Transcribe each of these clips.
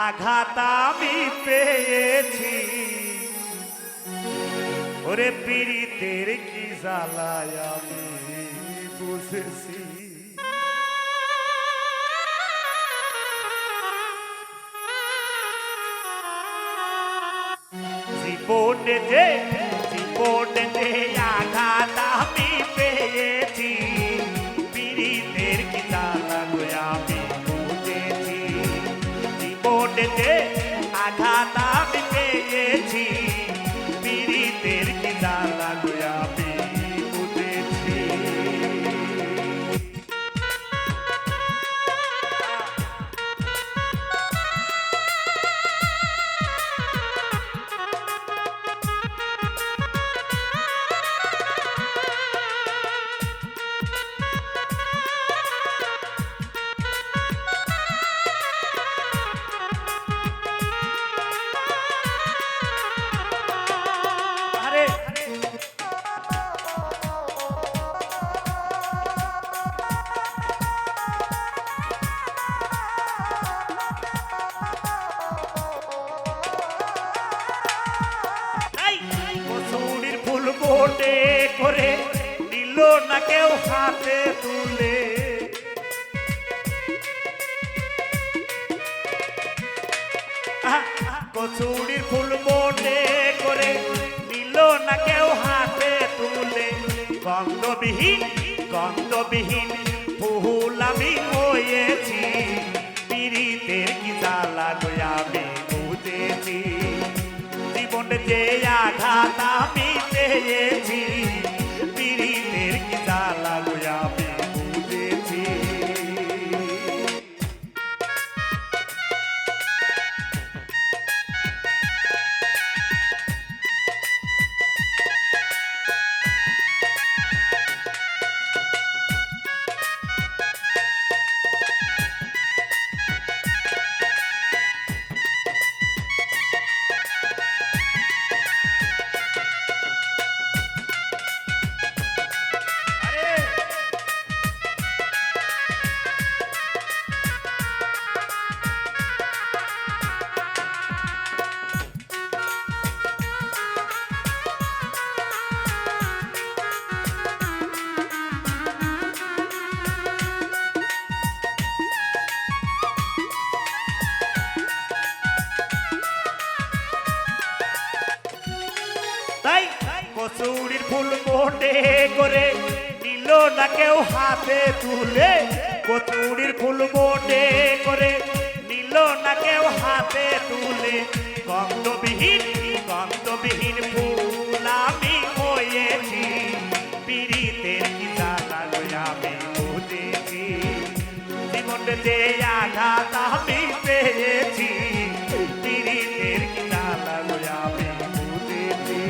আঘাত আমি পেয়েছি, ওরে পীড়িতের কি জ্বালায় আমি বুঝেছি। জীবনে যে আঘাত আমি পেয়েছি, পীড়িতের কি জ্বালা গো আমি বুঝেছি। জীবনে যে আঘাত আমি পেয়েছি, পীড়িতের কি জ্বালা গো আমি বুঝেছি। বোটে করে নিল না কেউ হাতে তুলে, কচুরির ফুল বোটে করে নিল না কেউ হাতে তুলে। গন্ধবিহীন ফুল আমি হয়েছি, পীড়িতের কি জ্বালা গো আমি বুঝেছি। জীবনে যে আঘাত আমি পেয়েছি, পীড়িতের কি জ্বালা গো আমি বুঝেছি। কচুরির ফুল বোটে করে নিল না কেউ হাতে তুলে, কচুরির ফুল বোটে করে নিল না কেউ হাতে তুলে। গন্ধবিহীন ফুল আমি হয়েছি, পীড়িতের কি জ্বালা গো আমি বুঝেছি। জীবনে যে আঘাত আমি পেয়েছি, পীড়িতের কি জ্বালা গো আমি বুঝেছি।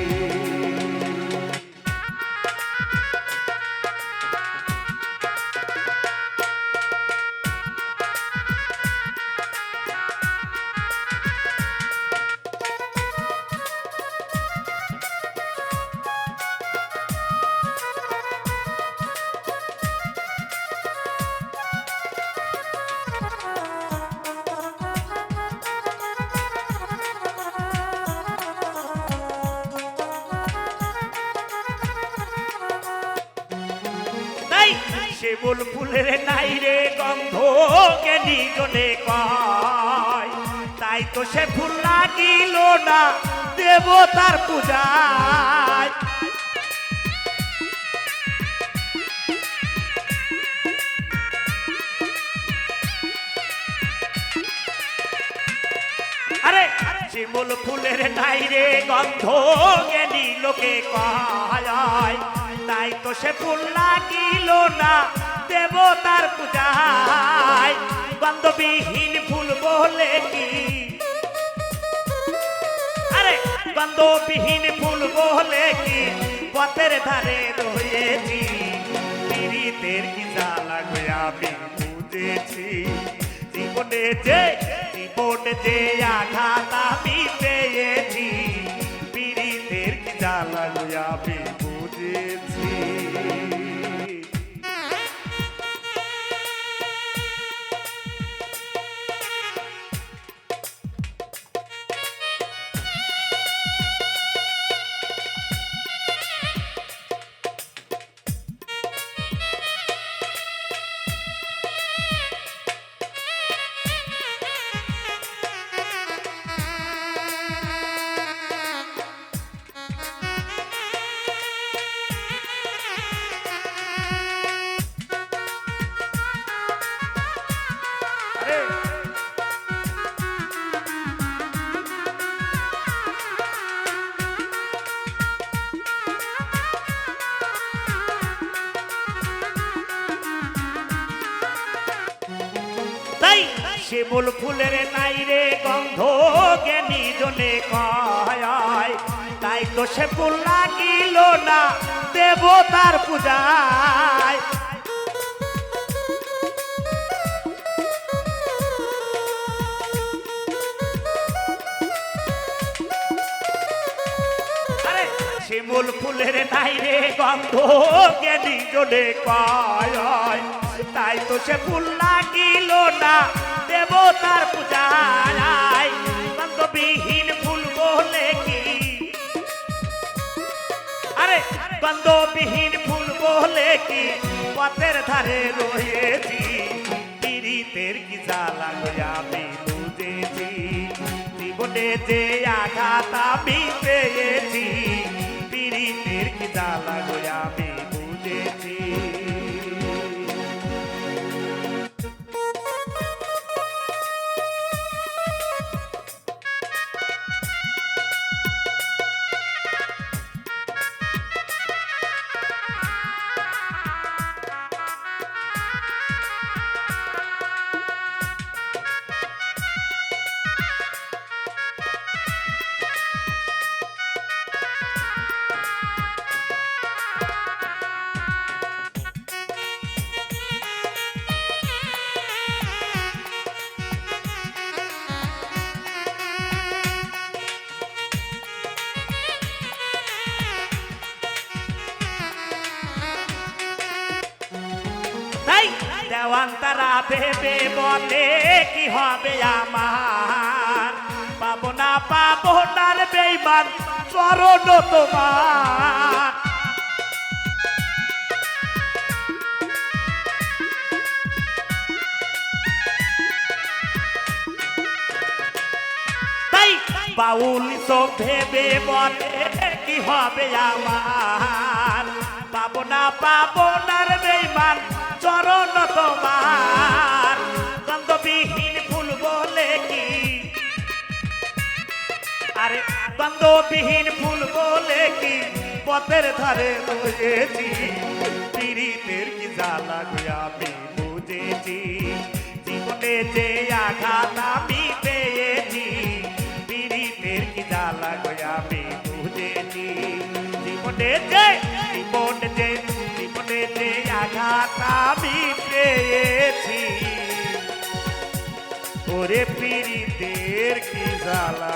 শিমুল ফুলের নাই রে গন্ধ জ্ঞানী জনে কয়, তাই তো সে ফুল লাগিল না দেবতার পূজায়। আরে শিমুল ফুলের নাই রে গন্ধ জ্ঞানী লোকে কয়, তাই তো সে ফুল লাগিল না দেবতার পূজায়। গন্ধবিহীন ফুল বলে কি, আরে গন্ধবিহীন ফুল বলে কি পথের ধারে রয়েছি, পীড়িতের কি জ্বালা গো আমি বুঝেছি। জীবনে যে আঘাত আমি পেয়েছি, পীড়িতের কি জ্বালা গো আমি বুঝেছি। শিমুল ফুলের নাই রে গন্ধ জ্ঞানী জনে কয় তাই তো সে ফুল লাগিল না দেবতার পূজায় শিমুল ফুলের নাই রে গন্ধ জ্ঞানী জনে কয় তাই তো সে ফুল লাগিল না দেবতার পূজায় গন্ধবিহীন ফুল বলে কি আরে গন্ধবিহীন ফুল বলে কি পথের ধারে রয়েছি পীড়িতের কি জ্বালা আমি বুঝেছি জীবনে যে আঘাত আমি পেয়েছি পীড়িতের কি জ্বালা আমি বুঝেছি দেওয়ান তারা ভেবে বলে কি হবে আমার পাবো না পাবনার বেইমান চরণ তোমার তাই বাউল সব ভেবে বলে কি হবে আমার পাবো না পাবনার বেইমান চরণ তোমার গন্ধবিহীন ফুল বলে কি আরে গন্ধবিহীন ফুল বলে কি পথের ধারে রয়েছি পীড়িতের কি জ্বালা আমি বুঝেছি জীবনে যে আঘাত আমি পেয়েছি পীড়িতের কি জ্বালা আমি বুঝেছি জীবনে যে আঘাত আমি পেয়েছি ওরে পীড়িতের কি জ্বালা